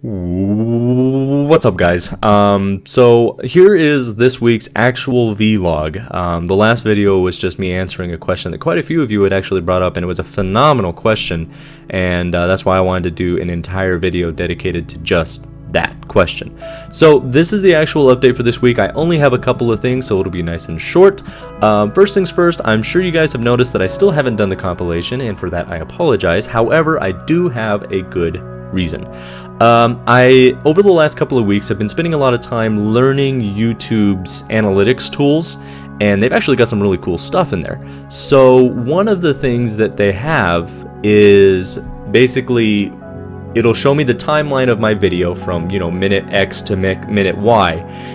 What's up, guys? So here is this week's actual vlog. The last video was just me answering a question that quite a few of you had actually brought up, and it was a phenomenal question, and that's why I wanted to do an entire video dedicated to just that question. So this is the actual update for this week. I only have a couple of things, so it'll be nice and short. First things first, I'm sure you guys have noticed that I still haven't done the compilation, and for that I apologize. However, I do have a good reason. I, over the last couple of weeks, have been spending a lot of time learning YouTube's analytics tools, and they've actually got some really cool stuff in there. So one of the things that they have is basically it'll show me the timeline of my video from, you know, minute X to minute Y,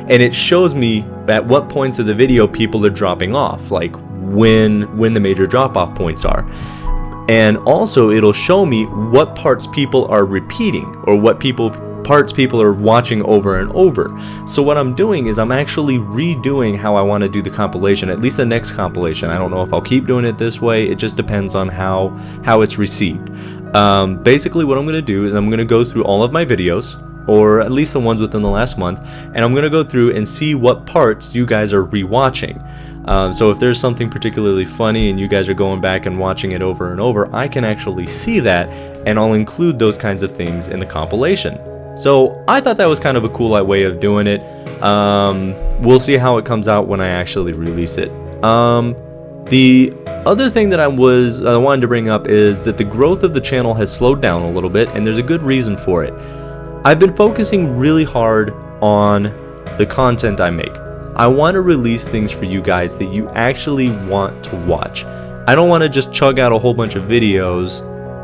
and it shows me at what points of the video people are dropping off, like when the major drop-off points are. And also it'll show me what parts people are repeating, or what parts people are watching over and over. So what I'm doing is I'm actually redoing how I want to do the compilation, at least the next compilation. I don't know if I'll keep doing it this way. It just depends on how it's received. Basically what I'm going to do is I'm going to go through all of my videos, or at least the ones within the last month, and I'm going to go through and see what parts you guys are rewatching. So if there's something particularly funny and you guys are going back and watching it over and over, I can actually see that, and I'll include those kinds of things in the compilation. So I thought that was kind of a cool way of doing it. We'll see how it comes out when I actually release it. The other thing that I wanted to bring up is that the growth of the channel has slowed down a little bit, and there's a good reason for it. I've been focusing really hard on the content I make. I want to release things for you guys that you actually want to watch. I don't want to just chug out a whole bunch of videos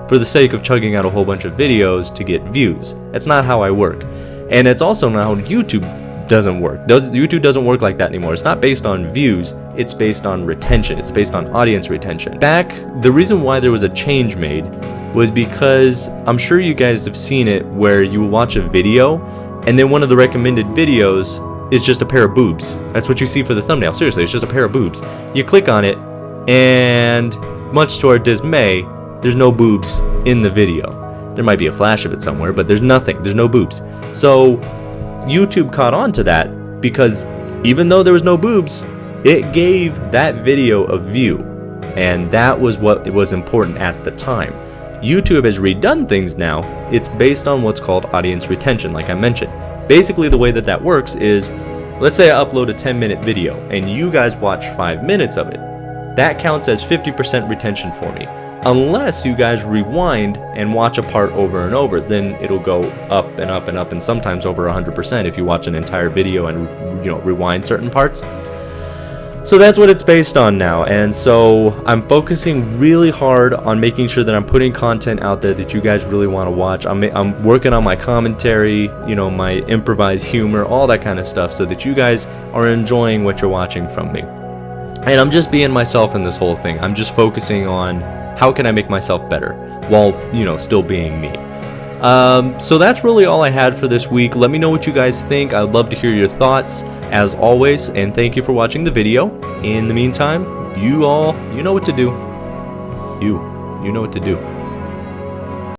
for the sake of chugging out a whole bunch of videos to get views. That's not how I work. And it's also not how YouTube doesn't work. YouTube doesn't work like that anymore. It's not based on views, it's based on retention. It's based on audience retention. The reason why there was a change made was because I'm sure you guys have seen it, where you watch a video and then one of the recommended videos is just a pair of boobs. That's what you see for the thumbnail. Seriously, it's just a pair of boobs. You click on it, and much to our dismay, there's no boobs in the video. There might be a flash of it somewhere, but there's nothing. There's no boobs. So YouTube caught on to that, because even though there was no boobs, it gave that video a view, and that was what was important at the time. YouTube has redone things now. It's based on what's called audience retention, like I mentioned. Basically, the way that works is, let's say I upload a 10-minute video and you guys watch 5 minutes of it. That counts as 50% retention for me. Unless you guys rewind and watch a part over and over, then it'll go up and up and up, and sometimes over 100% if you watch an entire video and, you know, rewind certain parts. So that's what it's based on now, and so I'm focusing really hard on making sure that I'm putting content out there that you guys really want to watch. I'm working on my commentary, you know, my improvised humor, all that kind of stuff, so that you guys are enjoying what you're watching from me. And I'm just being myself in this whole thing. I'm just focusing on how can I make myself better while, you know, still being me. So that's really all I had for this week. Let me know what you guys think. I'd love to hear your thoughts, as always, and thank you for watching the video. In the meantime, you know what to do. You know what to do.